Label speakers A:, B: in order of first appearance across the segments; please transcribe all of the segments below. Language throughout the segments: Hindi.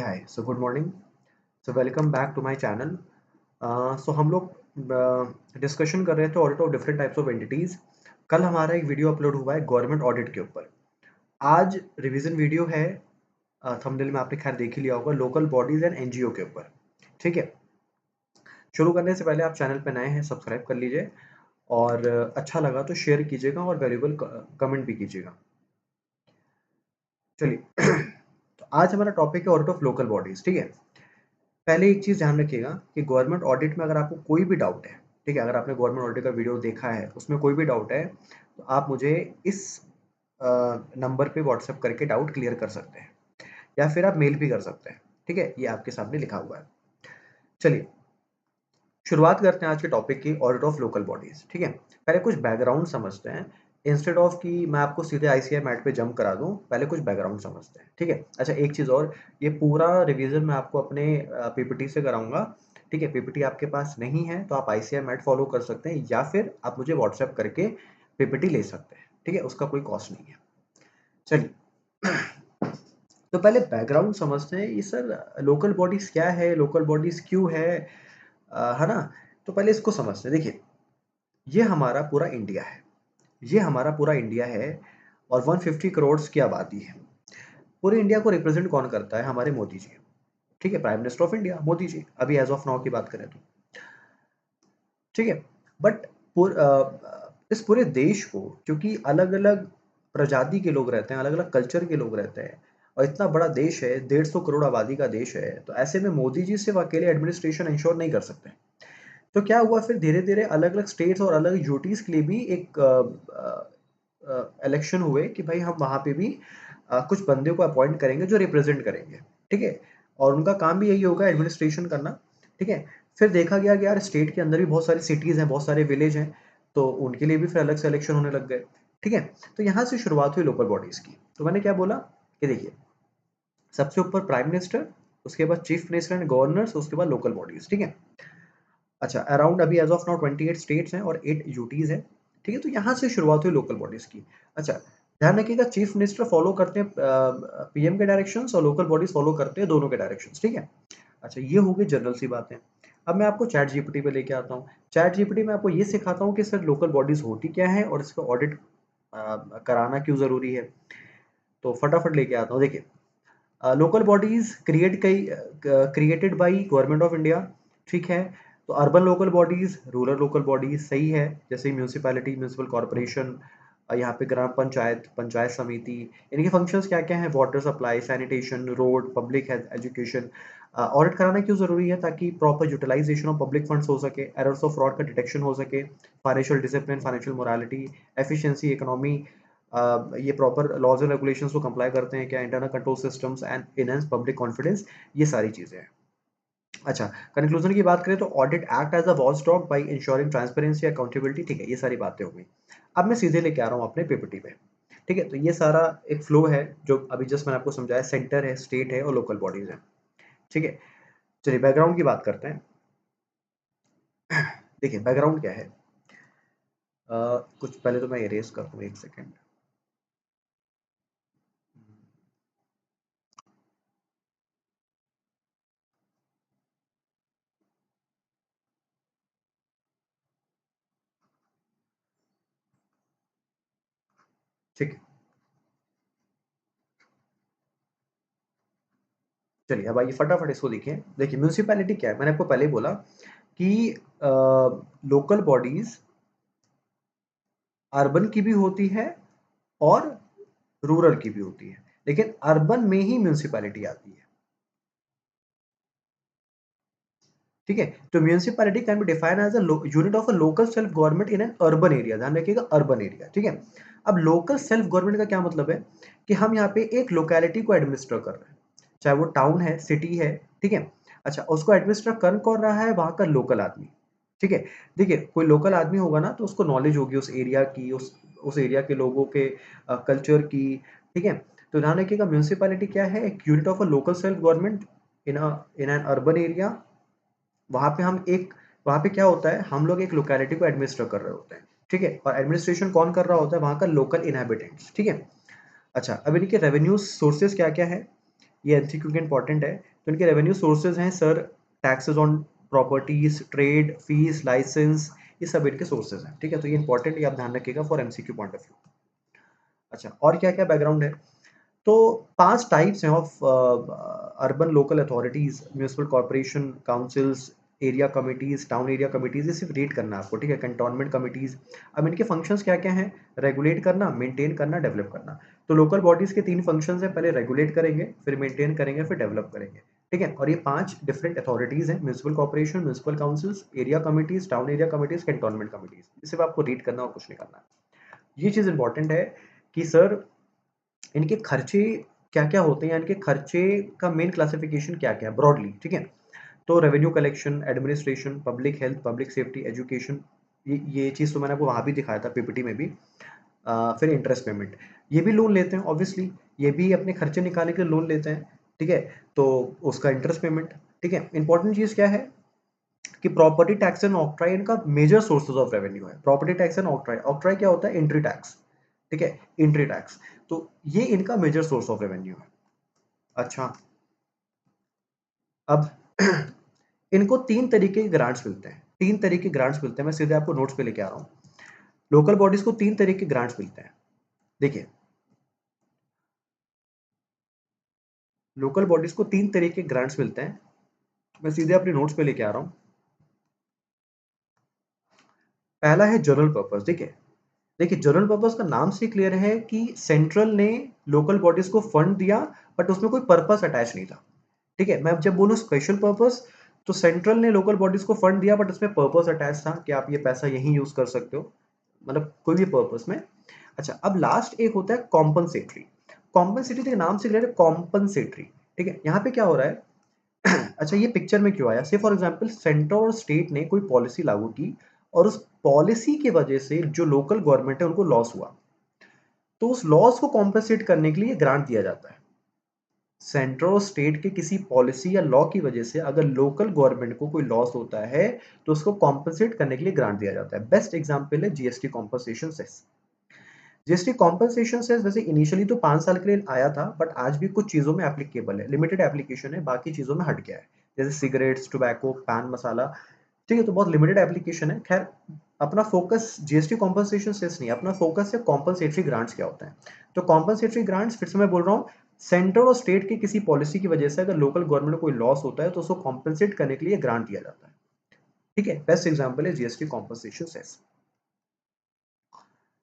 A: Hi so good morning. So welcome back to my channel. So हम लोग डिस्कशन कर रहे थे audit of different types of entities. कल हमारा एक वीडियो अपलोड हुआ है गवर्नमेंट ऑडिट के ऊपर। आज रिवीजन वीडियो है, थंबनेल में आपने खैर देख ही लिया होगा, लोकल बॉडीज एंड एनजीओ के ऊपर। ठीक है, शुरू करने से पहले आप चैनल पर नए हैं सब्सक्राइब कर लीजिए और अच्छा लगा तो शेयर कीजिएगा और वैल्यूबल कमेंट भी कीजिएगा। चलिए तो आज हमारा टॉपिक है ऑडिट ऑफ लोकल बॉडीज। ठीक है, पहले एक चीज़ ध्यान रखिएगा कि गवर्नमेंट ऑडिट में अगर आपको कोई भी डाउट है, ठीक है, अगर आपने गवर्नमेंट ऑडिट का वीडियो देखा है उसमें कोई भी डाउट है तो आप मुझे इस नंबर पे व्हाट्सएप करके डाउट क्लियर कर सकते हैं या फिर आप मेल भी कर सकते हैं। ठीक है, ये आपके सामने लिखा हुआ है। चलिए शुरुआत करते हैं आज के टॉपिक की, ऑडिट ऑफ लोकल बॉडीज। ठीक है, पहले कुछ बैकग्राउंड समझते हैं। इंस्टेड ऑफ कि मैं आपको सीधे आईसीआई मैट पे जंप करा दूं, पहले कुछ बैकग्राउंड समझते हैं। ठीक है, अच्छा एक चीज़ और, ये पूरा रिवीजन मैं आपको अपने पीपीटी से कराऊंगा। ठीक है, पीपीटी आपके पास नहीं है तो आप आईसीआई मैट फॉलो कर सकते हैं या फिर आप मुझे व्हाट्सएप करके पीपीटी ले सकते हैं। ठीक है, उसका कोई कॉस्ट नहीं है। चलिए तो पहले बैकग्राउंड समझते हैं। ये सर लोकल बॉडीज क्या है, लोकल बॉडीज क्यों है ना? तो पहले इसको समझते हैं। देखिए, ये हमारा पूरा इंडिया है, ये हमारा पूरा इंडिया है और 150 करोड़ की आबादी है। पूरे इंडिया को रिप्रेजेंट कौन करता है? हमारे मोदी जी। ठीक है, prime minister of India Modi ji, अभी एज ऑफ नाउ की बात करें तो। ठीक है, बट इस पूरे देश को, क्योंकि अलग अलग प्रजाति के लोग रहते हैं, अलग अलग कल्चर के लोग रहते हैं और इतना बड़ा देश है, 150 करोड़ आबादी का देश है, तो ऐसे में मोदी जी सिर्फ अकेले एडमिनिस्ट्रेशन इंश्योर नहीं कर सकते। तो क्या हुआ फिर, धीरे धीरे अलग अलग स्टेट्स और अलग यूटीज के लिए भी एक इलेक्शन हुए कि भाई हम वहां पे भी कुछ बंदे को अपॉइंट करेंगे जो रिप्रेजेंट करेंगे। ठीक है, और उनका काम भी यही होगा, एडमिनिस्ट्रेशन करना। ठीक है, फिर देखा गया कि यार स्टेट के अंदर भी बहुत सारी सिटीज हैं, बहुत सारे विलेज हैं, तो उनके लिए भी फिर अलग से इलेक्शन होने लग गए। ठीक है, तो यहाँ से शुरुआत हुई लोकल बॉडीज की। तो मैंने क्या बोला कि देखिए, सबसे ऊपर प्राइम मिनिस्टर, उसके बाद चीफ मिनिस्टर एंड गवर्नर्स, उसके बाद लोकल बॉडीज। ठीक है, अच्छा अराउंड अभी एज ऑफ नाउ 28 स्टेट्स हैं और 8 यूटीज हैं। ठीक है, तो यहाँ से शुरुआत हुई लोकल बॉडीज की। अच्छा ध्यान रखिएगा, चीफ मिनिस्टर फॉलो करते हैं पीएम के डायरेक्शंस और लोकल बॉडीज फॉलो करते हैं दोनों के डायरेक्शंस। ठीक है, अच्छा ये हो गई जनरल सी बातें। अब मैं आपको चैट जीपीटी पे लेके आता हूँ। चैट जीपीटी में आपको ये सिखाता हूँ कि सर लोकल बॉडीज होती क्या है और इसका ऑडिट कराना क्यों जरूरी है। तो फटाफट लेके आता हूँ। देखिए, local bodies created by government of India. ठीक है, तो urban local bodies, rural local bodies, सही है, जैसे म्यूनिसिपैलिटी, म्यूनिसिपल कॉर्पोरेशन, यहाँ पे ग्राम पंचायत, पंचायत समिति। इनके फंक्शंस क्या क्या हैं? Water supply, sanitation, road, public health, education. Audit कराना क्यों जरूरी है? ताकि proper utilization of public funds हो सके, एरर्स ऑफ फ्रॉड का डिटेक्शन हो सके, financial discipline, financial morality, efficiency, economy, ये प्रॉपर लॉज एंड रेगुलेशंस को कंप्लाई करते हैं क्या, internal control systems and enhance public confidence, ये सारी चीजें हैं। अच्छा, कंक्लूजन की बात करें तो audit act as a watchdog by ensuring transparency, accountability. ठीक है, ये सारी बातें हो गई। अब मैं सीधे लेके आ रहा हूँ अपने पीपीटी पे। ठीक है, तो ये सारा एक फ्लो है जो अभी जस्ट मैंने आपको समझाया, सेंटर है, स्टेट है और लोकल बॉडीज है। ठीक है, चलिए बैकग्राउंड की बात करते हैं। देखिए बैकग्राउंड क्या है, कुछ पहले तो मैं इरेज कर दूं, एक सेकेंड। ठीक है, चलिए अब आइए फटाफट इसको देखिए। देखिए म्यूनिसिपैलिटी क्या है, मैंने आपको पहले ही बोला कि लोकल बॉडीज अर्बन की भी होती है और रूरल की भी होती है, लेकिन अर्बन में ही म्यूनिसिपैलिटी आती है। ठीक है, तो municipality can be defined as a unit of a local self government in an urban area. ध्यान रखिएगा, अर्बन एरिया। ठीक है, अब लोकल सेल्फ गवर्नमेंट का क्या मतलब है कि हम यहाँ पे एक लोकेलिटी को एडमिनिस्टर कर रहे हैं, चाहे वो टाउन है, सिटी है। ठीक है, अच्छा उसको एडमिनिस्टर कर कौन रहा है? वहां का लोकल आदमी। ठीक है, देखिए कोई लोकल आदमी होगा ना तो उसको नॉलेज होगी उस एरिया की, उस एरिया के लोगों के कल्चर की। ठीक है, तो ध्यान रखिएगा, म्यूनिसिपैलिटी क्या है? एक unit of a local self government in an urban area. वहां पे हम एक वहां पे क्या होता है, हम लोग एक लोकेलिटी को एडमिनिस्टर कर रहे होते हैं। ठीक है, और एडमिनिस्ट्रेशन कौन कर रहा होता है? वहां का लोकल इनहेबिटेंट्स। ठीक है, अच्छा अब इनके रेवेन्यू सोर्सेज क्या क्या है? ये एमसीक्यू के इंपॉर्टेंट है। तो इनके रेवेन्यू सोर्सेज हैं sir, taxes on properties, trade, fees, license, ये सब इनके सोर्सेज हैं। ठीक है, तो ये इंपॉर्टेंट, ये आप ध्यान रखिएगा for MCQ point of view. अच्छा, और क्या क्या बैकग्राउंड है? तो 5 टाइप्स हैं of urban local authorities, municipal corporation, councils, area committees, town area committees, ये सिर्फ रीड करना है आपको। ठीक है, कंटोनमेंट कमिटीज। अब इनके फंक्शंस क्या क्या हैं? रेगुलेट करना, मेंटेन करना, डेवलप करना। तो लोकल बॉडीज के 3 फंक्शंस हैं, पहले रेगुलेट करेंगे, फिर मेंटेन करेंगे, फिर डेवलप करेंगे। ठीक है, और ये 5 डिफरेंट अथॉरिटीज हैं, municipal corporation, municipal councils, area committees, town area committees, cantonment committees. सिर्फ आपको रीड करना और कुछ नहीं करना है। ये चीज इंपॉर्टेंट है कि सर इनके खर्चे क्या-क्या होते हैं, इनके खर्चे का मेन क्लासिफिकेशन क्या-क्या है ब्रॉडली। ठीक है, तो revenue collection, administration, public health, public safety, education, ये चीज़ तो मैंने आपको वहाँ भी दिखाया था पीपीटी में भी। फिर इंटरेस्ट पेमेंट, ये भी लोन लेते हैं ऑब्वियसली, ये भी अपने खर्चे निकालने के लिए लोन लेते हैं। ठीक है, तो उसका इंटरेस्ट पेमेंट। ठीक है, इंपॉर्टेंट चीज़ क्या है कि प्रॉपर्टी टैक्स एंड ऑक्ट्राई इनका मेजर सोर्सेज ऑफ रेवेन्यू है। Property tax and octroi, octroi क्या होता है? Entry tax. ठीक है, एंट्री टैक्स, तो ये इनका मेजर सोर्स ऑफ रेवेन्यू है। अच्छा, अब इनको 3 तरीके के ग्रांट्स मिलते हैं, 3 तरीके के ग्रांट्स मिलते हैं। मैं सीधे आपको नोट्स पे लेके आ रहा हूँ। लोकल बॉडीज को 3 तरीके के ग्रांट्स मिलते हैं। देखिए, लोकल बॉडीज को 3 तरीके के ग्रांट्स मिलते हैं। मैं सीधे अपने नोट्स पे लेके आ रहा हूँ। पहला है जनरल पर्पस। देखिए जनरल पर्पस का नाम से क्लियर है कि सेंट्रल ने लोकल बॉडीज को फंड दिया, बट उसमें कोई पर्पस अटैच नहीं था। ठीक है, मैं जब बोलूँ स्पेशल पर्पस, तो सेंट्रल ने लोकल बॉडीज को फंड दिया, बट उसमें पर्पस अटैच था कि आप ये पैसा यहीं यूज कर सकते हो, मतलब कोई भी पर्पस में। अच्छा, अब लास्ट एक होता है कॉम्पनसेटरी। कॉम्पनसेटरी के नाम से क्लियर है, कॉम्पनसेटरी। ठीक है, यहाँ पे क्या हो रहा है? अच्छा, ये पिक्चर में क्यों आया? से फॉर एग्जांपल सेंटर और स्टेट ने कोई पॉलिसी लागू की, और उस पॉलिसी की वजह से जो लोकल गवर्नमेंट है उनको लॉस हुआ, तो उस लॉस को कॉम्पेंसेट करने के लिए ग्रांट दिया जाता है। सेंटर और स्टेट के किसी पॉलिसी या लॉ की वजह से अगर लोकल गवर्नमेंट को कोई लॉस होता है, तो उसको कॉम्पेंसेट करने के लिए ग्रांट दिया जाता है। बेस्ट एग्जांपल है GST compensation cess. GST compensation cess वैसे इनिशियली तो 5 साल के लिए आया था, बट आज भी कुछ चीजों में एप्लीकेबल है, लिमिटेड एप्लीकेशन है, बाकी चीजों में हट गया है। जैसे सिगरेट्स, टोबैको, पान मसाला। ठीक है, तो बहुत लिमिटेड एप्लीकेशन है। खैर, अपना फोकस जीएसटी कॉम्पनसेशन सेस नहीं, अपना फोकस है कॉम्पनसेटरी ग्रांट्स क्या होता है। तो कॉम्पनसेटरी ग्रांट्स, फिर से मैं बोल रहा हूँ, सेंटर और स्टेट की किसी पॉलिसी की वजह से अगर लोकल गवर्नमेंट को कोई लॉस होता है, तो उसको कॉम्पनसेट करने के लिए ग्रांट दिया जाता है। ठीक है, बेस्ट एग्जाम्पल है जीएसटी कॉम्पनसेशन सेस।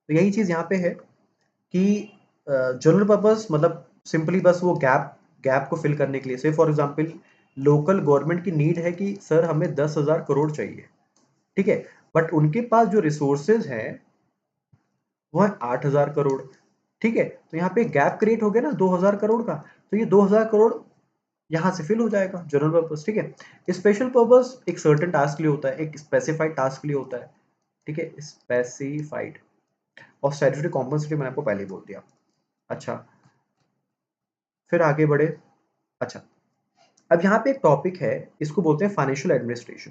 A: तो यही चीज यहाँ पे है कि जनरल पर्पस मतलब सिंपली बस वो गैप गैप को फिल करने के लिए। से फॉर एग्जांपल लोकल गवर्नमेंट की नीड है कि सर हमें 10,000 करोड़ चाहिए। ठीक है, बट उनके पास जो रिसोर्सेज है वो है 8,000 करोड़। ठीक है, तो यहाँ पे गैप क्रिएट हो गया ना 2,000 करोड़ का, तो ये 2,000 करोड़ यहाँ से फिल हो जाएगा जनरल पर्पस। ठीक है, स्पेशल पर्पस एक सर्टेन टास्क के लिए होता है, एक स्पेसिफाइड टास्क के लिए होता है। ठीक है, स्पेसिफाइड। और स्टैट्यूटरी कॉम्पनसेटरी मैंने आपको पहले ही बोल दिया। अच्छा, फिर आगे बढ़े। अच्छा, अब यहाँ पे एक टॉपिक है, इसको बोलते हैं फाइनेंशियल एडमिनिस्ट्रेशन,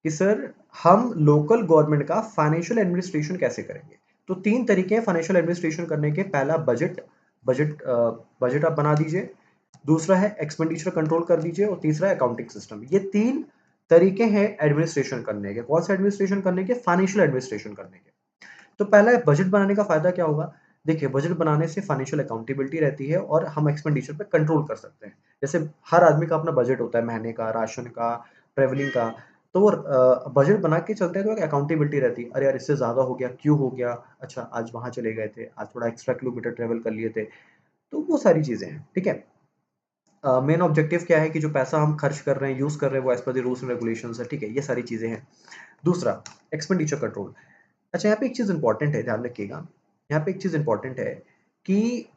A: कि सर हम लोकल गवर्नमेंट का फाइनेंशियल एडमिनिस्ट्रेशन कैसे करेंगे। तो 3 तरीके हैं फाइनेंशियल एडमिनिस्ट्रेशन करने के। पहला बजट, बजट बजट आप बना दीजिए। दूसरा है एक्सपेंडिचर कंट्रोल कर दीजिए, और तीसरा है अकाउंटिंग सिस्टम। ये 3 तरीके हैं एडमिनिस्ट्रेशन करने के। कौन सा एडमिनिस्ट्रेशन करने के? फाइनेंशियल एडमिनिस्ट्रेशन करने के। तो पहला है बजट बनाने का फायदा क्या होगा? देखिए, बजट बनाने से फाइनेंशियल अकाउंटेबिलिटी रहती है, और हम एक्सपेंडिचर पे कंट्रोल कर सकते हैं। जैसे हर आदमी का अपना बजट होता है, महीने का, राशन का, ट्रेवलिंग का। तो वो बजट बना के चलते हैं, तो एक अकाउंटेबिलिटी रहती है। अरे यार, इससे ज्यादा हो गया, क्यों हो गया? अच्छा, आज वहां चले गए थे, आज थोड़ा एक्स्ट्रा किलोमीटर ट्रेवल कर लिए थे। तो वो सारी चीजें हैं। ठीक है, मेन ऑब्जेक्टिव क्या है कि जो पैसा हम खर्च कर रहे हैं, यूज कर रहे हैं, वो as per the rules and regulations है। ठीक है, ये सारी चीजें हैं। दूसरा, एक्सपेंडिचर कंट्रोल। अच्छा, यहाँ पे एक चीज इंपॉर्टेंट है, ध्यान रखिएगा। यहाँ पे एक चीज इंपॉर्टेंट है कि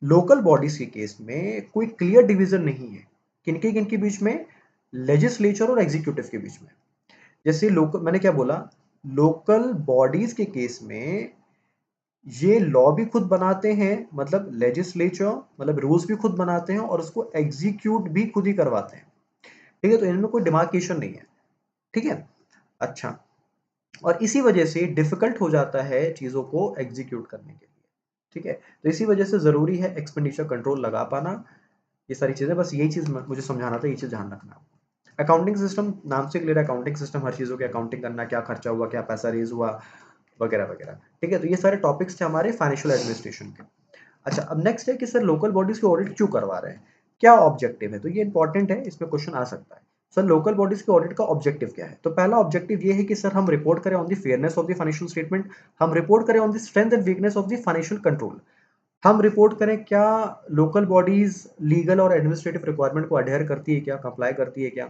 A: लोकल बॉडीज के केस में कोई क्लियर डिवीजन नहीं है किनके किनके बीच में, लेजिस्लेचर और एग्जीक्यूटिव के बीच में। जैसे लोकल, मैंने क्या बोला, लोकल बॉडीज के केस में ये लॉ भी खुद बनाते हैं, मतलब लेजिस्लेचर, मतलब रूल्स भी खुद बनाते हैं, और उसको एग्जीक्यूट भी खुद ही करवाते हैं। ठीक है, तो इनमें कोई डिमार्केशन नहीं है। ठीक है, अच्छा, और इसी वजह से डिफिकल्ट हो जाता है चीजों को एग्जीक्यूट करने के लिए। ठीक है। तो इसी वजह से ज़रूरी है एक्सपेंडिचर कंट्रोल लगा पाना, ये सारी चीज़ें, बस यही चीज़ मुझे समझाना था, ये चीज़ ध्यान रखना। अकाउंटिंग सिस्टम नाम से क्लियर है, अकाउंटिंग सिस्टम हर चीज़ों की अकाउंटिंग करना, क्या खर्चा हुआ, क्या पैसा रेज़ हुआ, वगैरह वगैरह, ठीक है। तो ये सारे टॉपिक्स थे हमारे फाइनेंशियल एडमिनिस्ट्रेशन के। अच्छा, अब नेक्स्ट है कि सर लोकल बॉडीज के ऑडिट क्यों करवा रहे हैं, क्या ऑब्जेक्टिव है, तो ये इंपॉर्टेंट है, इसमें क्वेश्चन आ सकता है। सर लोकल बॉडीज के ऑडिट का ऑब्जेक्टिव क्या है, तो पहला ऑब्जेक्टिव ये है कि सर हम रिपोर्ट करें on the fairness of the financial statement, हम रिपोर्ट करें on the strength and weakness of the financial control, हम रिपोर्ट करें क्या लोकल बॉडीज लीगल और एडमिनिस्ट्रेटिव रिक्वायरमेंट को अडेयर करती है क्या, कंप्लाई करती है क्या,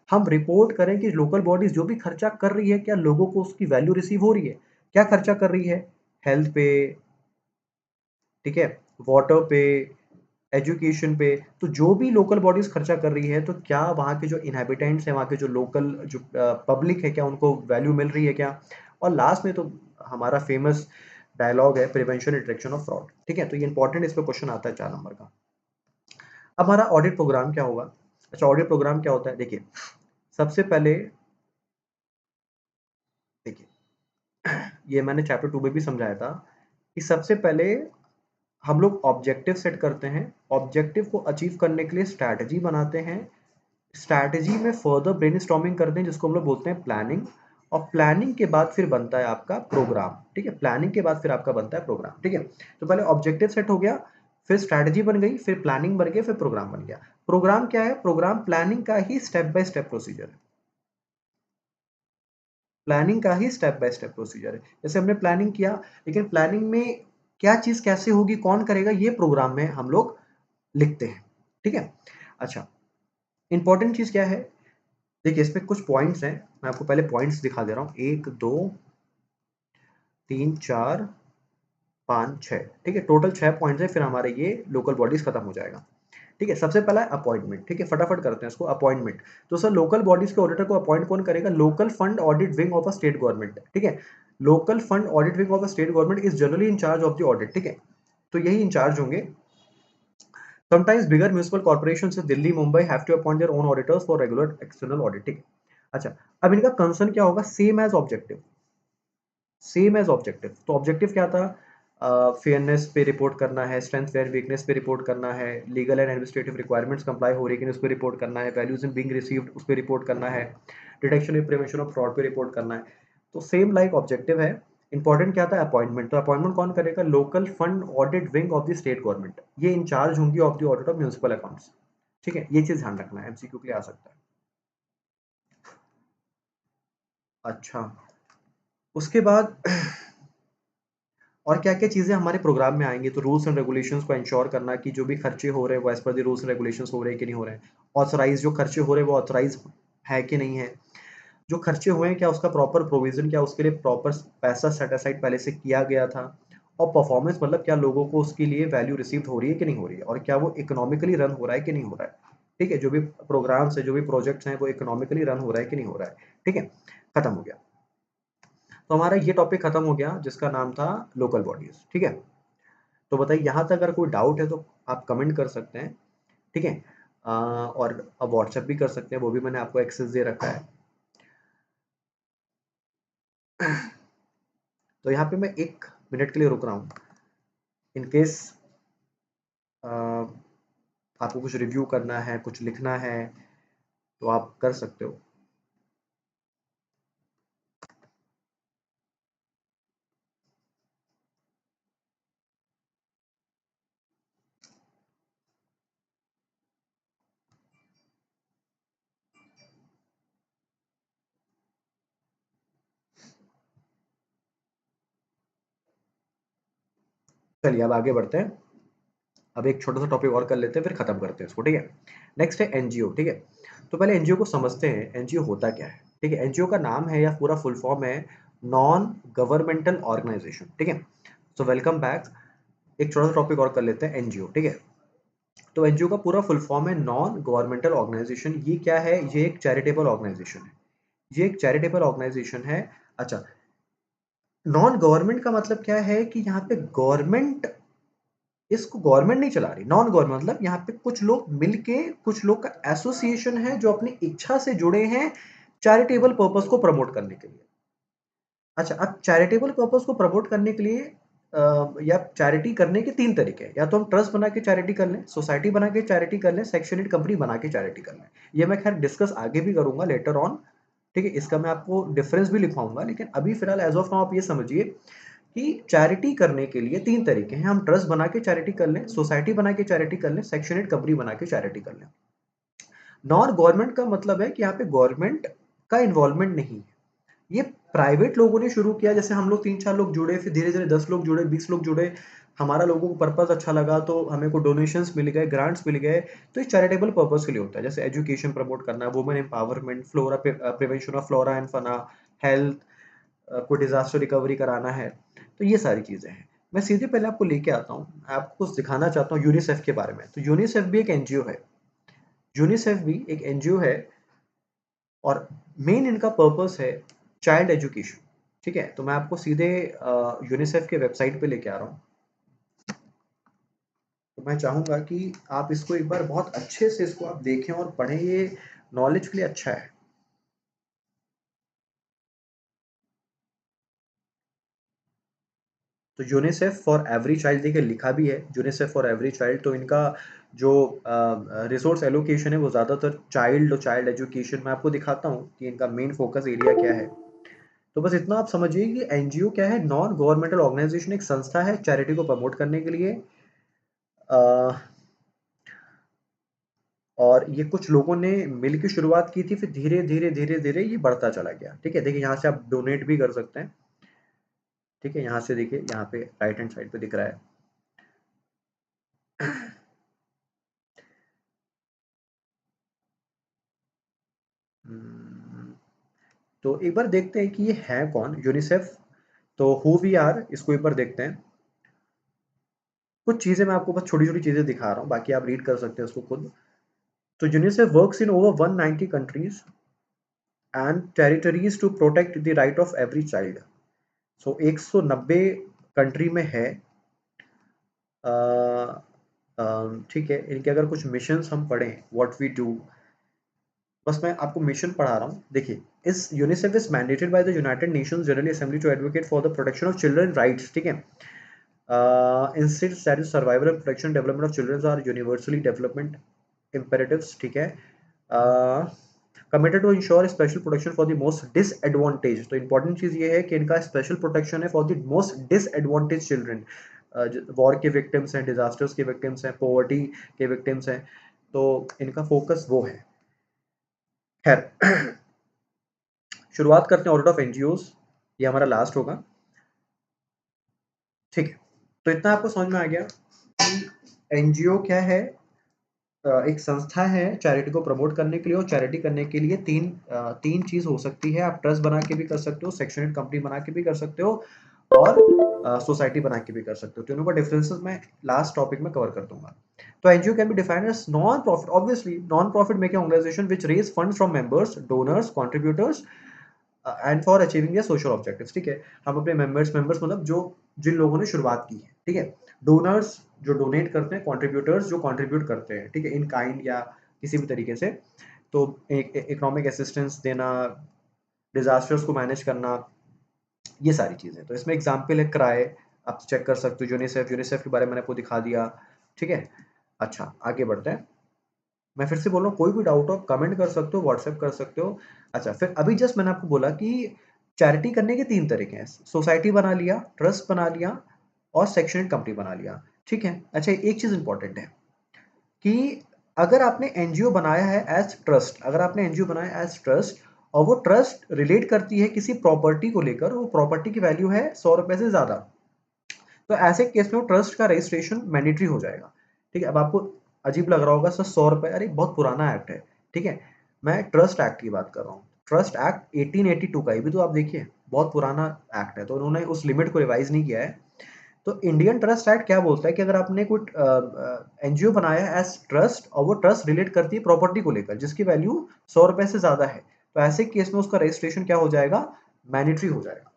A: हम रिपोर्ट करें कि लोकल बॉडीज जो भी खर्चा कर रही है क्या लोगों को उसकी वैल्यू रिसीव हो रही है, क्या खर्चा कर रही है, हेल्थ पे, ठीक है, वाटर पे, एजुकेशन पे, तो जो भी लोकल बॉडीज खर्चा कर रही है तो क्या वहाँ के जो इनहेबिटेंट्स हैं, वहाँ के जो लोकल जो पब्लिक है क्या उनको वैल्यू मिल रही है क्या। और लास्ट में तो हमारा फेमस डायलॉग है प्रिवेंशन डिटेक्शन ऑफ फ्रॉड, ठीक है। तो ये इंपॉर्टेंट, इस पे क्वेश्चन आता है 4 नंबर का। अब हमारा ऑडिट प्रोग्राम क्या होगा। अच्छा, ऑडिट प्रोग्राम क्या होता है, देखिए सबसे पहले, देखिए ये मैंने चैप्टर 2 में भी समझाया था कि सबसे पहले हम लोग ऑब्जेक्टिव सेट करते हैं, ऑब्जेक्टिव को अचीव करने के लिए स्ट्रैटेजी बनाते हैं, स्ट्रैटेजी में फर्दर ब्रेनस्टॉर्मिंग करते हैं जिसको हम लोग बोलते हैं प्लानिंग, और प्लानिंग के बाद फिर बनता है आपका प्रोग्राम, ठीक है। प्लानिंग के बाद फिर आपका बनता है प्रोग्राम, ठीक है। तो पहले ऑब्जेक्टिव सेट हो गया, फिर स्ट्रैटेजी बन गई, फिर प्लानिंग बन गया, फिर प्रोग्राम बन गया। प्रोग्राम क्या है, प्रोग्राम प्लानिंग का ही स्टेप बाय स्टेप प्रोसीजर है, प्लानिंग का ही स्टेप बाय स्टेप प्रोसीजर है। जैसे हमने प्लानिंग किया, लेकिन प्लानिंग में क्या चीज कैसे होगी, कौन करेगा, ये प्रोग्राम में हम लोग लिखते हैं, ठीक है। अच्छा, इंपॉर्टेंट चीज क्या है, देखिए इसमें कुछ पॉइंट्स हैं, मैं आपको पहले पॉइंट्स दिखा दे रहा हूँ, 1 2 3 4 5 6, ठीक है, टोटल 6 पॉइंट्स है, फिर हमारे ये लोकल बॉडीज खत्म हो जाएगा, ठीक है। सबसे पहला है अपॉइंटमेंट, ठीक है, फटाफट करते हैं इसको, अपॉइंटमेंट। तो सर लोकल बॉडीज के ऑडिटर को अपॉइंट कौन करेगा, local fund audit wing of a state government, ठीक है। Local fund audit wing of a state government is generally in charge of the audit, ठीक है। तो यही इंचार्ज होंगे। Sometimes bigger municipal corporations in Delhi, Mumbai have to appoint their own auditors for regular external auditing. अच्छा, अब इनका कंसर्न क्या होगा, same as objective, same as objective. तो ऑब्जेक्टिव क्या था, फेयरनेस पे रिपोर्ट करना है, स्ट्रेंथ फेयर वीकनेस पे रिपोर्ट करना है, legal and administrative requirements comply हो रही है कि उस पर रिपोर्ट करना है, वैल्यूज इन बीइंग रिसीव्ड उस पर रिपोर्ट करना है, detection and prevention of fraud पे रिपोर्ट करना है। तो सेम लाइक ऑब्जेक्टिव है। इंपॉर्टेंट क्या था, अपॉइंटमेंट। तो अपॉइंटमेंट कौन करेगा, local fund audit wing of the state government, ये इंचार्ज होंगी of the audit of municipal accounts, ठीक है। ये चीज ध्यान रखना है, एमसीक्यू के लिए आ सकता है। अच्छा, उसके बाद और क्या-क्या चीज़ें हमारे प्रोग्राम में आएँगी, तो रूल्स एंड रेगुलेशंस को एंश्योर करना कि जो भी खर्चे हो रहे हैं वो as per the rules and regulations हो रहे हैं कि नहीं हो रहे हैं। ऑथराइज़ जो खर्चे हो रहे हैं वो ऑथराइज़ है कि नहीं है। जो खर्चे हुए हैं क्या उसका प्रॉपर प्रोविज़न, क्या उसके लिए प्रॉपर पैसा सेट असाइड पहले से किया गया था। और परफॉर्मेंस मतलब क्या लोगों को उसके लिए वैल्यू रिसीव्ड हो रही है कि नहीं हो रही है, और क्या वो इकोनॉमिकली रन हो रहा है कि नहीं हो रहा है। ठीक है, जो भी प्रोग्राम्स हैं, जो भी प्रोजेक्ट्स हैं वो इकोनॉमिकली रन हो रहा है कि नहीं हो रहा है। ठीक है, खत्म हो गया। तो हमारा ये टॉपिक खत्म हो गया जिसका नाम था लोकल बॉडीज। ठीक है, तो बताइए यहाँ तक अगर कोई डाउट है तो आप कमेंट कर सकते हैं, ठीक है। और अब व्हाट्सएप भी कर सकते हैं, वो भी मैंने आपको एक्सेस दे रखा है। तो यहाँ पे मैं 1 मिनट के लिए रुक रहा हूँ, इन केस आपको कुछ रिव्यू करना है, कुछ लिखना है तो आप कर सकते हो। चलिए अब आगे बढ़ते हैं। अब एक छोटा सा टॉपिक और कर लेते हैं, फिर खत्म करते हैं इसको, ठीक है। नेक्स्ट है एनजीओ, ठीक है। तो पहले एनजीओ को समझते हैं, एनजीओ होता क्या है, ठीक है। एनजीओ का नाम है या पूरा फुल फॉर्म है नॉन गवर्नमेंटल ऑर्गेनाइजेशन, ठीक है। सो वेलकम बैक। एक छोटा सा टॉपिक और कर लेते हैं, एनजीओ, ठीक है। तो एनजीओ का पूरा फुल फॉर्म है नॉन गवर्नमेंटल ऑर्गेनाइजेशन। ये क्या है, ये एक चैरिटेबल ऑर्गेनाइजेशन है, ये एक चैरिटेबल ऑर्गेनाइजेशन है। अच्छा, नॉन गवर्नमेंट का मतलब क्या है कि यहाँ पे गवर्नमेंट, इसको गवर्नमेंट नहीं चला रही। नॉन गवर्नमेंट मतलब यहाँ पे कुछ लोग मिलके, कुछ लोग का एसोसिएशन है जो अपनी इच्छा से जुड़े हैं चैरिटेबल पर्पस को प्रमोट करने के लिए। अच्छा, अब चैरिटेबल पर्पस को प्रमोट करने के लिए या चैरिटी करने के 3 तरीके हैं, या तो हम ट्रस्ट बना के चैरिटी कर लें, सोसाइटी बना के चैरिटी कर लें, सेक्शन 8 कंपनी बना के चैरिटी कर लें। ये मैं खैर डिस्कस आगे भी करूंगा लेटर ऑन, ठीक है, इसका मैं आपको डिफरेंस भी लिखवाऊंगा, लेकिन अभी फिलहाल एज ऑफ नाउ आप ये समझिए कि चैरिटी करने के लिए 3 तरीके हैं, हम ट्रस्ट बना के चैरिटी कर लें, सोसाइटी बना के चैरिटी कर लें, सेक्शन 8 कंपनी बना के चैरिटी कर लें। नॉन गवर्नमेंट का मतलब है कि यहाँ पे गवर्नमेंट का इन्वॉल्वमेंट नहीं है, ये प्राइवेट लोगों ने शुरू किया, जैसे हम लोग 3-4 लोग जुड़े, फिर धीरे धीरे 10 लोग जुड़े, 20 लोग जुड़े, हमारा लोगों को पर्पस अच्छा लगा तो हमें को डोनेशंस मिल गए, ग्रांट्स मिल गए, तो ये चैरिटेबल पर्पस के लिए होता है, जैसे एजुकेशन प्रमोट करना, women empowerment, flora prevention of flora and fauna, health, कोई डिजास्टर रिकवरी कराना है, तो ये सारी चीजें हैं। मैं सीधे पहले आपको लेके आता हूँ, आपको दिखाना चाहता हूँ यूनिसेफ के बारे में। तो यूनिसेफ भी एक एनजीओ है, यूनिसेफ भी एक एनजीओ है, और मेन इनका पर्पस है चाइल्ड एजुकेशन, ठीक है। तो मैं आपको सीधे यूनिसेफ के वेबसाइट पे लेके आ रहा हूँ। तो मैं चाहूंगा कि आप इसको एक बार बहुत अच्छे से इसको आप देखें और पढ़ें, ये नॉलेज के लिए अच्छा है। तो यूनिसेफ फॉर एवरी चाइल्ड, देखिए लिखा भी है यूनिसेफ फॉर एवरी चाइल्ड, तो इनका जो रिसोर्स एलोकेशन है वो ज़्यादातर चाइल्ड और चाइल्ड एजुकेशन में आपको दिखाता हूँ कि इनका मेन फोकस एरिया क्या है। तो बस इतना आप समझिए कि एनजीओ क्या है, नॉन गवर्नमेंटल ऑर्गेनाइजेशन, एक संस्था है चैरिटी को प्रमोट करने के लिए। और ये कुछ लोगों ने मिल के शुरुआत की थी, फिर धीरे धीरे धीरे धीरे ये बढ़ता चला गया, ठीक है। देखिए यहाँ से आप डोनेट भी कर सकते हैं, ठीक है, यहाँ से देखिए, यहाँ पे राइट हैंड साइड पे दिख रहा है। हम्म, तो एक बार देखते हैं कि ये है कौन यूनिसेफ। तो हु वी आर, इसको एक बार देखते हैं। कुछ चीजें मैं आपको बस छोटी छोटी चीजें दिखा रहा हूँ, बाकी आप रीड कर सकते हैं उसको खुद। तो UNICEF works in over 190 countries and territories to protect the right of every child. So 190 country में है, ठीक है। इनके अगर कुछ मिशंस हम पढ़ें, व्हाट वी डू, बस मैं आपको मिशन पढ़ा रहा हूँ। देखिए, इस UNICEF is mandated by the United Nations General Assembly to advocate for the protection of children rights, ठीक है। Institute that is survival and protection development of children are universally development imperatives, ठीक है। Committed to ensure special protection for the most disadvantage, तो इंपॉर्टेंट चीज ये है कि इनका स्पेशल प्रोटेक्शन है for the most disadvantage children, war के विक्टिम्स हैं, डिजास्टर्स के विक्टिम्स हैं, पॉवर्टी के विक्टिम्स हैं, तो इनका फोकस वो है। खैर, शुरुआत करते हैं ऑडिट ऑफ एनजीओज, ये हमारा लास्ट होगा, ठीक है। तो इतना आपको समझ में आ गया कि एनजीओ क्या है। एक संस्था है चैरिटी को प्रमोट करने के लिए, और चैरिटी करने के लिए तीन चीज हो सकती है, आप ट्रस्ट बना के भी कर सकते हो, सेक्शन 8 कंपनी बना के भी कर सकते हो, और सोसाइटी बना के भी कर सकते हो। तीनों का डिफरेंसेस मैं लास्ट टॉपिक में कवर कर दूंगा। तो NGO can be defined as non profit, obviously non profit making organization which raise fund from members, donors, contributors and for achieving their social objectives, ठीक है। हम अपने मेंबर्स मतलब जो जिन लोगों ने शुरुआत की है, ठीक है। डोनर्स जो डोनेट करते हैं, कंट्रीब्यूटर्स जो कंट्रीब्यूट करते हैं, ठीक है, इन काइंड या किसी भी तरीके से। तो इकोनॉमिक असिस्टेंस देना, डिजास्टर्स को मैनेज करना, ये सारी चीजें। तो इसमें एग्जाम्पल है क्राई, आप चेक कर सकते हो, यूनिसेफ, यूनिसेफ के बारे में मैंने आपको दिखा दिया, ठीक है। अच्छा, आगे बढ़ते हैं। मैं फिर से बोल रहा हूँ, कोई भी डाउट हो आप कमेंट कर सकते हो, व्हाट्सएप कर सकते हो। अच्छा, फिर अभी जस्ट मैंने आपको बोला कि चैरिटी करने के 3 तरीके हैं, सोसाइटी बना लिया, ट्रस्ट बना लिया, और सेक्शन 8 कंपनी बना लिया, ठीक है। अच्छा, एक चीज इंपॉर्टेंट है कि अगर आपने एनजीओ बनाया है एज ट्रस्ट, अगर आपने एनजीओ बनाया एज ट्रस्ट, और वो ट्रस्ट रिलेट करती है किसी प्रॉपर्टी को लेकर, वो प्रॉपर्टी की वैल्यू है 100 रुपए से ज्यादा, तो ऐसे केस में वो ट्रस्ट का रजिस्ट्रेशन मैंडेटरी हो जाएगा, ठीक है। अब आपको अजीब लग रहा होगा, सर 100 रुपए, अरे बहुत पुराना एक्ट है, ठीक है। मैं ट्रस्ट एक्ट की बात कर रहा हूँ, ट्रस्ट एक्ट 1882 का, ये भी तो आप देखिए बहुत पुराना एक्ट है, तो उन्होंने उस लिमिट को रिवाइज नहीं किया है। तो इंडियन ट्रस्ट एक्ट क्या बोलता है कि अगर आपने कोई एनजीओ बनाया एज ट्रस्ट, और वो ट्रस्ट रिलेट करती है प्रॉपर्टी को लेकर जिसकी वैल्यू 100 रुपए से ज्यादा है, तो ऐसे केस में उसका रजिस्ट्रेशन क्या हो जाएगा, मैंडेटरी हो जाएगा,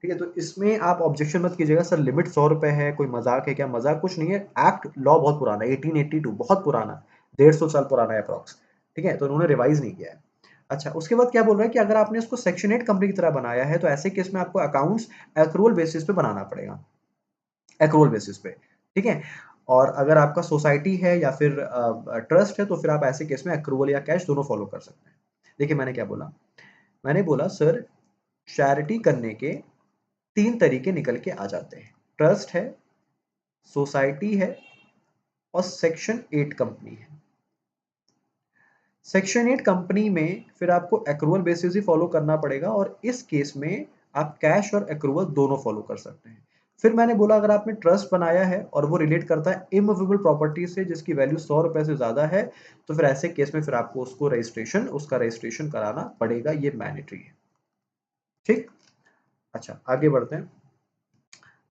A: ठीक है। तो इसमें आप ऑब्जेक्शन मत कीजिएगा, सर लिमिट 100 रुपए है, कोई मजाक है क्या, मजाक कुछ नहीं है, एक्ट लॉ बहुत पुराना है, 1882 बहुत पुराना, 150 साल पुराना है अप्रॉक्स, ठीक है। तो उन्होंने रिवाइज नहीं किया है। अच्छा, उसके बाद क्या बोल रहा है कि अगर आपने उसको सेक्शन 8 कंपनी की तरह बनाया है, तो ऐसे केस में आपको अकाउंट्स एक्रूअल बेसिस पे बनाना पड़ेगा, एक्रूअल बेसिस पे, ठीक है। और अगर आपका सोसाइटी है या फिर ट्रस्ट है तो फिर आप ऐसे केस में एक्रूअल या कैश दोनों फॉलो कर सकते हैं। देखिए मैंने क्या बोला, मैंने बोला सर चैरिटी करने के 3 तरीके निकल के आ जाते हैं, ट्रस्ट है, सोसाइटी है और सेक्शन 8 कंपनी है। सेक्शन 8 कंपनी में फिर आपको एक्रूअल बेसिस ही फॉलो करना पड़ेगा और इस केस में आप कैश और एक्रूअल दोनों फॉलो कर सकते हैं। फिर मैंने बोला अगर आपने ट्रस्ट बनाया है और वो रिलेट करता है इमूवेबल प्रॉपर्टी से जिसकी वैल्यू 100 रुपए से ज्यादा है तो फिर ऐसे केस में फिर आपको उसका रजिस्ट्रेशन कराना पड़ेगा, ये मैंडेटरी है। ठीक, अच्छा आगे बढ़ते हैं।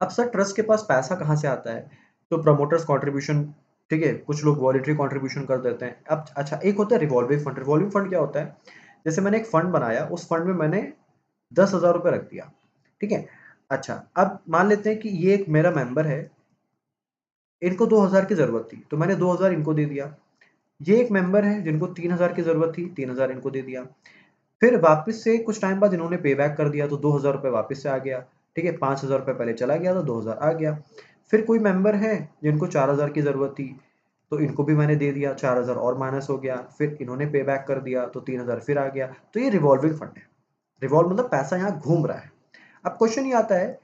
A: अब सर ट्रस्ट के पास पैसा कहाँ से आता है? तो प्रमोटर्स कंट्रीब्यूशन, ठीक है, कुछ लोग वॉलंटरी कंट्रीब्यूशन कर देते हैं। अब अच्छा एक होता है रिवॉल्विंग फंड। रिवॉल्विंग फंड क्या होता है? जैसे मैंने एक फंड बनाया, उस फंड में मैंने 10,000 रुपए रख दिया, ठीक है। अच्छा अब मान लेते हैं कि ये एक मेरा मेंबर है, इनको 2,000 की जरूरत थी तो मैंने 2,000 इनको दे दिया। ये एक मेंबर है जिनको 3,000 की जरूरत थी, 3,000 इनको दे दिया। फिर वापस से कुछ टाइम बाद इन्होंने पे बैक कर दिया तो 2,000 रुपए वापस से आ गया, ठीक है। 5,000 रुपए पहले चला गया तो 2,000 आ गया। फिर कोई मेंबर है जिनको 4,000 की जरूरत थी तो इनको भी मैंने दे दिया, 4,000 और माइनस हो गया। फिर इन्होंने पे बैक कर दिया तो 3,000 फिर आ गया। तो ये रिवॉल्विंग फंड है। रिवॉल्व मतलब पैसा यहाँ घूम रहा है। अब क्वेश्चन ये आता है,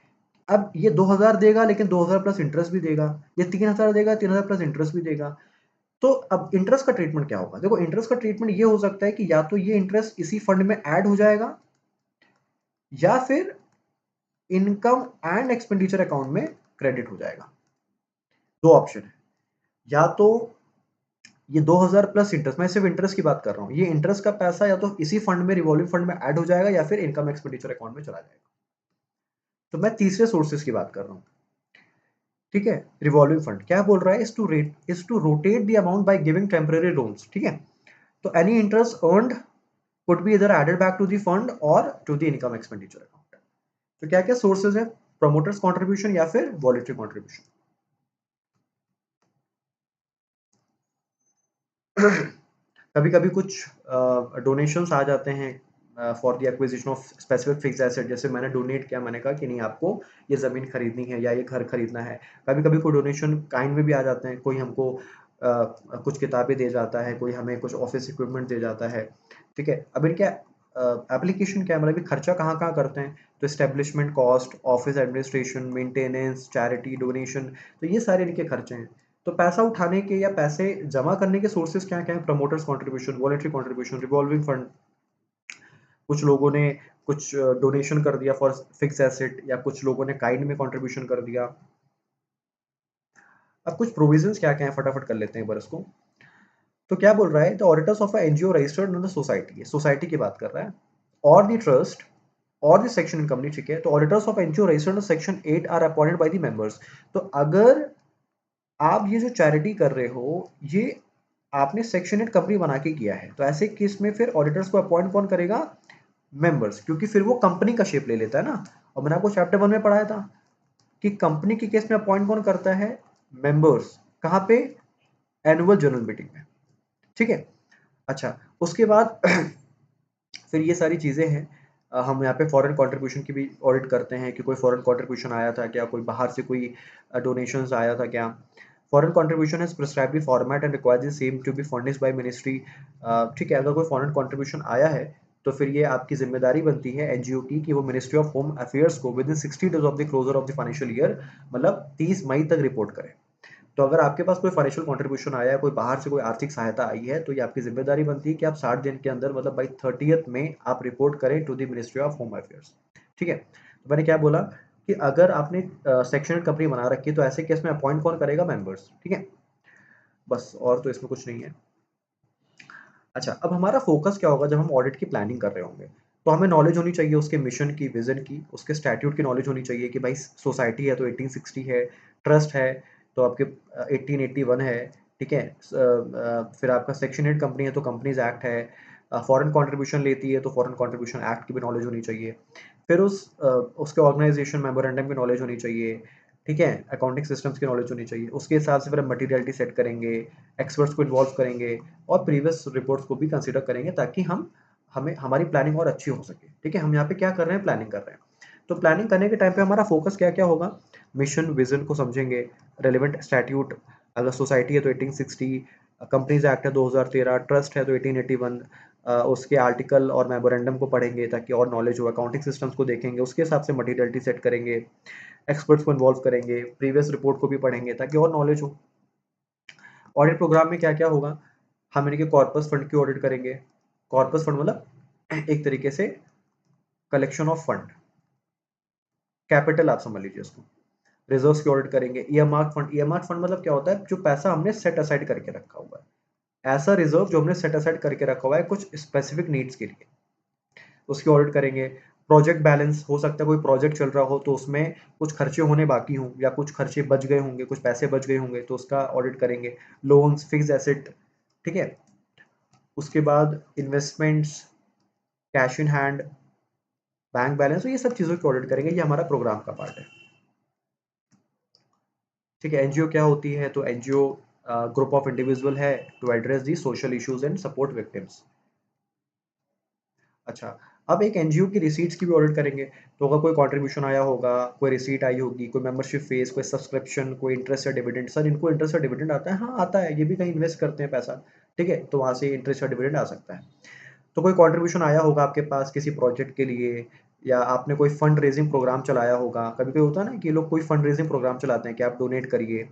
A: अब ये 2,000 देगा लेकिन 2,000 प्लस इंटरेस्ट भी देगा, ये 3,000 देगा, 3,000 प्लस इंटरेस्ट भी देगा। तो अब इंटरेस्ट का ट्रीटमेंट क्या होगा? देखो इंटरेस्ट का ट्रीटमेंट ये हो सकता है कि या तो ये इंटरेस्ट इसी फंड में ऐड हो जाएगा या फिर इनकम एंड एक्सपेंडिचर अकाउंट में क्रेडिट हो जाएगा। दो ऑप्शन है, या तो ये 2,000 प्लस इंटरेस्ट, मैं सिर्फ इंटरेस्ट की बात कर रहा हूं, ये इंटरेस्ट का पैसा या तो इसी फंड में रिवॉल्विंग फंड में ऐड हो जाएगा या फिर इनकम एक्सपेंडिचर अकाउंट में चला जाएगा। तो मैं तीसरे सोर्सेज की बात कर रहा हूं, ठीक है। रिवॉल्विंग फंड क्या बोल रहा है? Is to rotate the amount by giving temporary loans, ठीक है। तो any interest earned could be either added back to the fund or to the income expenditure account। तो क्या क्या सोर्सेज है? प्रमोटर्स कंट्रीब्यूशन या फिर वॉलंटरी कंट्रीब्यूशन। कभी कभी कुछ डोनेशंस आ जाते हैं for the acquisition of specific fix asset. जैसे मैंने डोनेट किया, मैंने कहा कि नहीं आपको ये ज़मीन खरीदनी है या ये घर खरीदना है। कभी कभी कोई डोनेशन काइंड में भी आ जाते हैं, कोई हमको कुछ किताबें दे जाता है, कोई हमें कुछ ऑफिस इक्विपमेंट दे जाता है, ठीक है। अब इनके एप्लीकेशन क्या है, मतलब खर्चा कहाँ कहाँ करते हैं? तो establishment cost, office administration, maintenance, charity, donation, तो ये सारे इनके खर्चे हैं। तो पैसा उठाने के या पैसे जमा करने के सोर्सेज क्या क्या है? Promoters contribution, voluntary contribution, revolving fund, कुछ लोगों ने कुछ डोनेशन कर दिया फॉर फिक्स एसेट, या कुछ लोगों ने काइंड में कंट्रीब्यूशन कर दिया। अब कुछ प्रोविजंस क्या क्या है फटाफट कर लेते हैं एक बार इसको। तो क्या बोल रहा है? The auditors of NGO registered in the society, society की बात कर रहा है, और द ट्रस्ट और द सेक्शन इन कंपनी, ठीक है। तो auditors of NGO registered in section 8 are appointed by the members. तो अगर आप ये जो चैरिटी कर रहे हो ये आपने सेक्शन 8 कंपनी बना के किया है तो ऐसे केस में फिर ऑडिटर्स को अपॉइंट कौन करेगा? मेंबर्स, क्योंकि फिर वो कंपनी का शेप ले लेता है ना। और मैंने आपको चैप्टर 1 में पढ़ाया था कि कंपनी के केस में अपॉइंट कौन करता है? मेंबर्स। कहाँ पे? एनुअल जनरल मीटिंग में, ठीक है। अच्छा उसके बाद फिर ये सारी चीज़ें हैं। हम यहाँ पे फॉरेन कंट्रीब्यूशन की भी ऑडिट करते हैं कि कोई फॉरेन कंट्रीब्यूशन आया था क्या, कोई बाहर से कोई डोनेशंस आया था क्या। Foreign contribution has prescribed the format and requires the same to be furnished by ministry, ठीक है। अगर कोई फॉरेन कंट्रीब्यूशन आया है तो फिर ये आपकी जिम्मेदारी बनती है एनजीओ की कि वो मिनिस्ट्री ऑफ होम अफेयर्स को within 60 days of the closure of the financial year, मतलब 30 मई तक रिपोर्ट करें। तो अगर आपके पास कोई फाइनेंशियल कंट्रीब्यूशन आया है, कोई बाहर से कोई आर्थिक सहायता आई है, तो ये आपकी जिम्मेदारी बनती है कि आप 60 दिन के अंदर, मतलब बाई 30th में आप रिपोर्ट करें to the ministry of home affairs, ठीक है। तो मैंने क्या बोला कि अगर आपने सेक्शन कंपनी बना रखी है तो ऐसे केस में अपॉइंट कौन करेगा? मेंबर्स, ठीक है। बस और तो इसमें कुछ नहीं है। अच्छा अब हमारा फोकस क्या होगा जब हम ऑडिट की प्लानिंग कर रहे होंगे? तो हमें नॉलेज होनी चाहिए उसके मिशन की, विजन की, उसके स्टैट्यूट की नॉलेज होनी चाहिए कि भाई सोसाइटी है तो 1860 है, ट्रस्ट है तो आपके 1881 है, ठीक है। फिर आपका सेक्शन 8 कंपनी है तो कंपनीज एक्ट है, फॉरेन कंट्रीब्यूशन लेती है तो फॉरेन कंट्रीब्यूशन एक्ट की भी नॉलेज होनी चाहिए। फिर उसके ऑर्गेनाइजेशन मेमोरेंडम की नॉलेज होनी चाहिए, ठीक है। अकाउंटिंग सिस्टम्स की नॉलेज होनी चाहिए। उसके हिसाब से फिर हम मटीरियलिटी सेट करेंगे, एक्सपर्ट्स को इन्वॉल्व करेंगे और प्रीवियस रिपोर्ट्स को भी कंसीडर करेंगे ताकि हम हमें हमारी प्लानिंग और अच्छी हो सके, ठीक है। हम यहाँ पे क्या कर रहे हैं? प्लानिंग कर रहे हैं। तो प्लानिंग करने के टाइम पे हमारा फोकस क्या क्या होगा, मिशन विजन को समझेंगे, रेलिवेंट स्टैट्यूट, अगर सोसाइटी है तो 1860, कंपनीज एक्ट है 2013, ट्रस्ट है तो 1881, उसके आर्टिकल और मेमोरेंडम को पढ़ेंगे ताकि और नॉलेज हो, अकाउंटिंग सिस्टम्स को देखेंगे, उसके हिसाब से मटीरियलिटी सेट करेंगे, एक्सपर्ट्स को इन्वॉल्व करेंगे, प्रीवियस रिपोर्ट को भी पढ़ेंगे ताकि और नॉलेज हो। ऑडिट प्रोग्राम में क्या क्या होगा, हम इनके कॉर्पस फंड की ऑडिट करेंगे। कॉर्पस फंड मतलब एक तरीके से कलेक्शन ऑफ फंड, कैपिटल आप समझ लीजिए उसको। रिजर्व्स की ऑडिट करेंगे। ईयरमार्क फंड, ईयरमार्क फंड मतलब क्या होता है, जो पैसा हमने सेट असाइड करके रखा हुआ है, ऐसा रिजर्व जो हमने सेट असाइड करके रखा हुआ है कुछ स्पेसिफिक नीड्स के लिए, उसकी ऑडिट करेंगे। प्रोजेक्ट बैलेंस, हो सकता है कोई प्रोजेक्ट चल रहा हो तो उसमें कुछ खर्चे होने बाकी हों या कुछ खर्चे बच गए होंगे, कुछ पैसे बच गए होंगे तो उसका ऑडिट करेंगे। लोन्स, फिक्स एसेट, ठीक है। उसके बाद investments, cash in hand, bank balance, तो ये सब चीज़ों की ऑडिट करेंगे। ये हमारा प्रोग्राम का पार्ट है, ठीक है। एनजीओ क्या होती है, तो एनजीओ ग्रुप ऑफ इंडिविजुअल है to address the social issues and support victims. अच्छा, अब एक एनजीओ की रिसीट्स की भी ऑडिट करेंगे। तो अगर कोई कंट्रीब्यूशन आया होगा, कोई रिसीट आई होगी, कोई मेंबरशिप फीस, कोई सब्सक्रिप्शन, कोई इंटरेस्ट या डिविडेंड, सर इनको इंटरेस्ट या डिविडेंड आता है, हाँ आता है, ये भी कहीं इन्वेस्ट करते हैं पैसा, ठीक है, तो वहाँ से इंटरेस्ट या डिविडेंड आ सकता है। तो कोई कंट्रीब्यूशन आया होगा आपके पास किसी प्रोजेक्ट के लिए, या आपने कोई फंड रेजिंग प्रोग्राम चलाया होगा। कभी कभी होता है ना कि लोग कोई फंड रेजिंग प्रोग्राम चलाते हैं कि आप डोनेट करिए,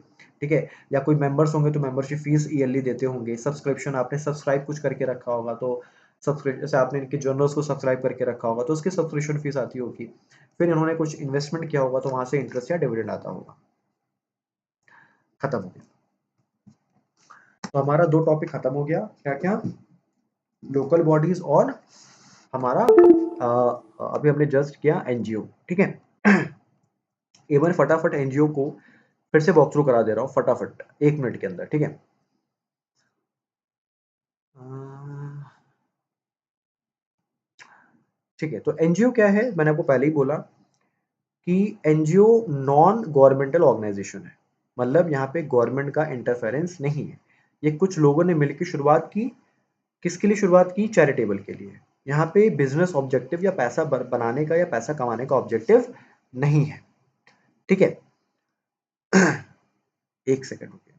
A: ठीक है, या कोई मेंबर्स होंगे तो मेंबरशिप फीस ईयरली देते होंगे। सब्सक्रिप्शन, आपने सब्सक्राइब कुछ करके रखा होगा तो सब्सक्रिप्शन, जैसे आपने इनके जर्नल्स को सब्सक्राइब करके रखा होगा तो उसकी सब्सक्रिप्शन फीस आती होगी। फिर इन्होंने कुछ इन्वेस्टमेंट किया होगा तो वहां से इंटरेस्ट या डिविडेंड आता होगा। खत्म हो गया। तो हमारा दो टॉपिक खत्म हो गया, क्या क्या, लोकल बॉडीज और हमारा अभी हमने जस्ट किया एनजीओ, ठीक है। एवन फटाफट एनजीओ को फिर से वॉक थ्रू करा दे रहा हूँ फटाफट 1 मिनट के अंदर, ठीक है। ठीक है, तो एनजीओ क्या है, मैंने आपको पहले ही बोला कि एनजीओ नॉन गवर्नमेंटल ऑर्गेनाइजेशन है, मतलब यहाँ पे गवर्नमेंट का इंटरफेरेंस नहीं है। ये कुछ लोगों ने मिलकर शुरुआत की, किसके लिए शुरुआत की, चैरिटेबल के लिए। यहाँ पे बिजनेस ऑब्जेक्टिव या पैसा बनाने का या पैसा कमाने का ऑब्जेक्टिव नहीं है, ठीक है। 1 सेकंड रुकिए,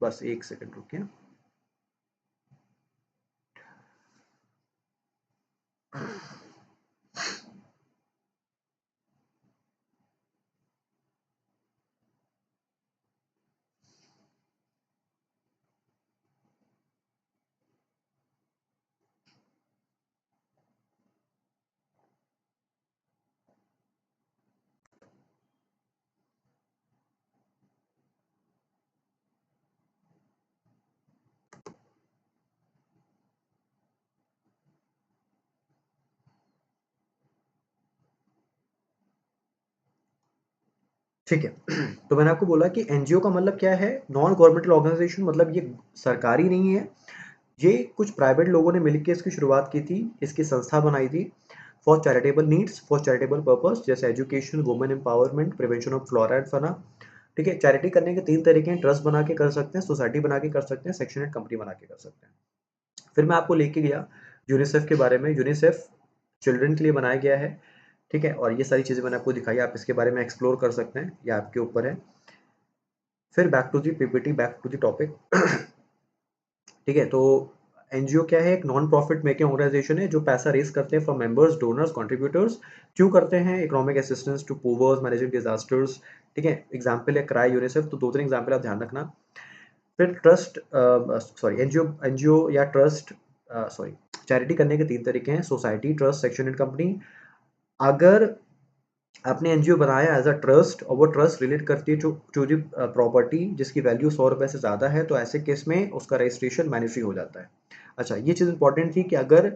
A: बस 1 सेकंड रुकिए। ठीक है। तो मैंने आपको बोला कि एनजीओ का मतलब क्या है, नॉन गवर्नमेंटल ऑर्गेनाइजेशन, मतलब ये सरकारी नहीं है, ये कुछ प्राइवेट लोगों ने मिलकर इसकी शुरुआत की थी, इसकी संस्था बनाई थी for charitable needs, for charitable purpose, जैसे education, women empowerment, prevention of flora and fauna, ठीक है। चैरिटी करने के 3 तरीके हैं, ट्रस्ट बना के कर सकते हैं, सोसाइटी बना के कर सकते हैं, सेक्शन एड कंपनी बना के कर सकते हैं। फिर मैं आपको लेके गया यूनिसेफ के बारे में। यूनिसेफ चिल्ड्रन के लिए बनाया गया है, ठीक है, और ये सारी चीज़ें मैंने आपको दिखाई, आप इसके बारे में एक्सप्लोर कर सकते हैं, ये आपके ऊपर है। फिर back to the PPT, back to the topic, ठीक है। तो एनजीओ क्या है, एक नॉन प्रॉफिट मेकिंग ऑर्गेनाइजेशन है जो पैसा रेस करते हैं फ्रॉम मेंबर्स, डोनर्स, कंट्रीब्यूटर्स। क्यों करते हैं, economic assistance to poors, managing disasters, ठीक है। एग्जाम्पल है क्राई, यूनिसेफ, तो 2-3 एग्जाम्पल आप ध्यान रखना। फिर ट्रस्ट, सॉरी, एनजीओ एनजीओ या ट्रस्ट, सॉरी, चैरिटी करने के 3 तरीके हैं, society, trust, section eight company. अगर आपने एनजीओ बनाया एज अ ट्रस्ट और वो ट्रस्ट रिलेट करती है टू दी प्रॉपर्टी जिसकी वैल्यू 100 रुपए से ज़्यादा है, तो ऐसे केस में उसका रजिस्ट्रेशन मैंडेटरी हो जाता है। अच्छा, ये चीज़ इंपॉर्टेंट थी कि अगर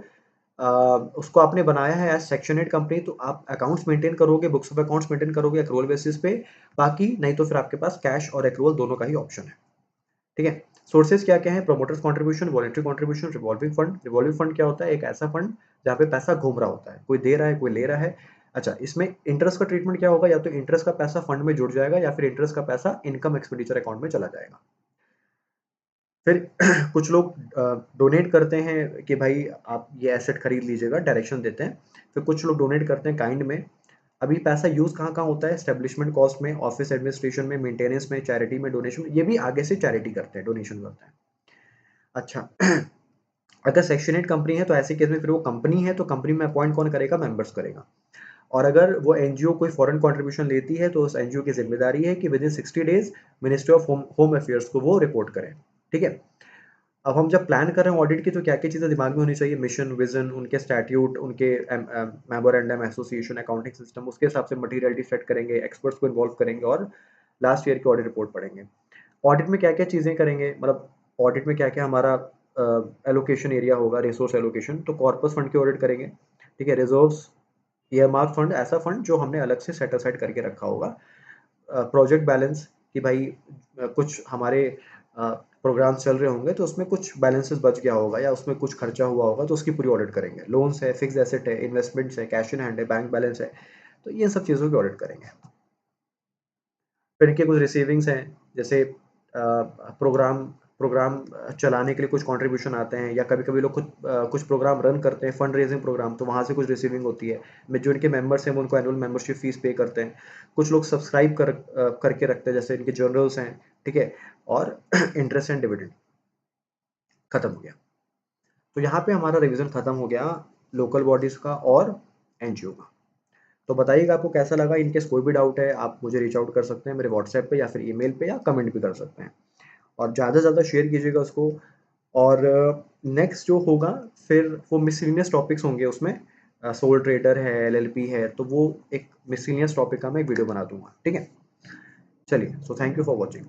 A: उसको आपने बनाया है एज सेक्शन एड कंपनी तो आप अकाउंट्स मेंटेन करोगे, बुक्स ऑफ अकाउंट्स मेंटेन करोगे एक्रूअल बेसिस पे, बाकी नहीं तो फिर आपके पास कैश और एक्रूअल दोनों का ही ऑप्शन है, ठीक है। सोर्सेज क्या क्या है, promoters contribution, voluntary contribution, revolving fund. Revolving fund क्या होता है, एक ऐसा फंड जहाँ पे पैसा घूम रहा होता है, कोई दे रहा है, कोई ले रहा है। अच्छा, इसमें इंटरेस्ट का ट्रीटमेंट क्या होगा? या तो इंटरेस्ट का पैसा फंड में जुड़ जाएगा या फिर इंटरेस्ट का पैसा इनकम एक्सपेंडिचर अकाउंट में चला जाएगा। फिर कुछ लोग डोनेट करते हैं कि भाई आप ये एसेट खरीद लीजिएगा, डायरेक्शन देते हैं। फिर कुछ लोग डोनेट करते हैं काइंड में। अभी पैसा यूज़ कहाँ-कहाँ होता है? एस्टेब्लिशमेंट कॉस्ट में, ऑफिस एडमिनिस्ट्रेशन में, मेंटेनेंस में, चैरिटी में, डोनेशन में। ये भी आगे से चैरिटी करते हैं, डोनेशन करते हैं। अच्छा, अगर सेक्शन 8 कंपनी है तो ऐसे केस में फिर वो कंपनी है तो कंपनी में अपॉइंट कौन करेगा? मेंबर्स करेगा। और अगर वो एनजीओ कोई फॉरेन कंट्रीब्यूशन लेती है तो उस एनजीओ की जिम्मेदारी है कि with in 60 days ministry of home affairs को वो रिपोर्ट करें। ठीक है? अब हम जब प्लान कर रहे हैं ऑडिट की तो क्या-क्या चीज़ें दिमाग में होनी चाहिए? मिशन, विज़न, उनके स्टैट्यूट, उनके मेमोरेंडम, एसोसिएशन, अकाउंटिंग सिस्टम, उसके हिसाब से मटीरियलिटी सेट करेंगे, एक्सपर्ट्स को इन्वॉल्व करेंगे और लास्ट ईयर की ऑडिट रिपोर्ट पढ़ेंगे। ऑडिट में क्या-क्या चीज़ें करेंगे? मतलब ऑडिट में क्या-क्या हमारा एलोकेशन एरिया होगा, रिसोर्स एलोकेशन, तो कॉर्पस फंड की ऑडिट करेंगे। ठीक है? रिजर्व्स, ईयरमार्क फंड, ऐसा फंड जो हमने अलग से सेट असाइड करके रखा होगा। प्रोजेक्ट बैलेंस कि भाई कुछ हमारे प्रोग्राम्स चल रहे होंगे तो उसमें कुछ बैलेंसेस बच गया होगा या उसमें कुछ खर्चा हुआ होगा तो उसकी पूरी ऑडिट करेंगे। लोन्स है, फिक्स्ड एसेट है, इन्वेस्टमेंट्स है, कैश इन हैंड है, बैंक बैलेंस है, तो ये सब चीज़ों की ऑडिट करेंगे। फिर इनके कुछ रिसीविंग्स हैं, जैसे प्रोग्राम प्रोग्राम चलाने के लिए कुछ कंट्रीब्यूशन आते हैं या कभी-कभी लोग खुद कुछ प्रोग्राम रन करते हैं, फंड रेजिंग प्रोग्राम, तो वहाँ से कुछ रिसीविंग होती है। में जो इनके मेंबर्स हैं वो उनको एनुअल मेंबरशिप फीस पे करते हैं। कुछ लोग सब्सक्राइब करके रखते हैं, जैसे इनके जर्नल्स हैं, ठीक है? और इंटरेस्ट एंड डिविडेंड खत्म हो गया। तो यहाँ पे हमारा रिवीजन खत्म हो गया लोकल बॉडीज का और एनजीओ का। तो बताइएगा आपको कैसा लगा? इन केस कोई भी डाउट है आप मुझे रीच आउट कर सकते हैं मेरे व्हाट्सएप पे या फिर ईमेल पे या कमेंट भी कर सकते हैं। और ज़्यादा से ज़्यादा शेयर कीजिएगा उसको। और नेक्स्ट जो होगा फिर वो मिसलिनियस टॉपिक्स होंगे उसमें। सोल ट्रेडर है, एलएलपी है, तो वो एक मिसलिनियस टॉपिक का मैं एक वीडियो बना दूंगा। ठीक है? चलिए, so thank you for watching.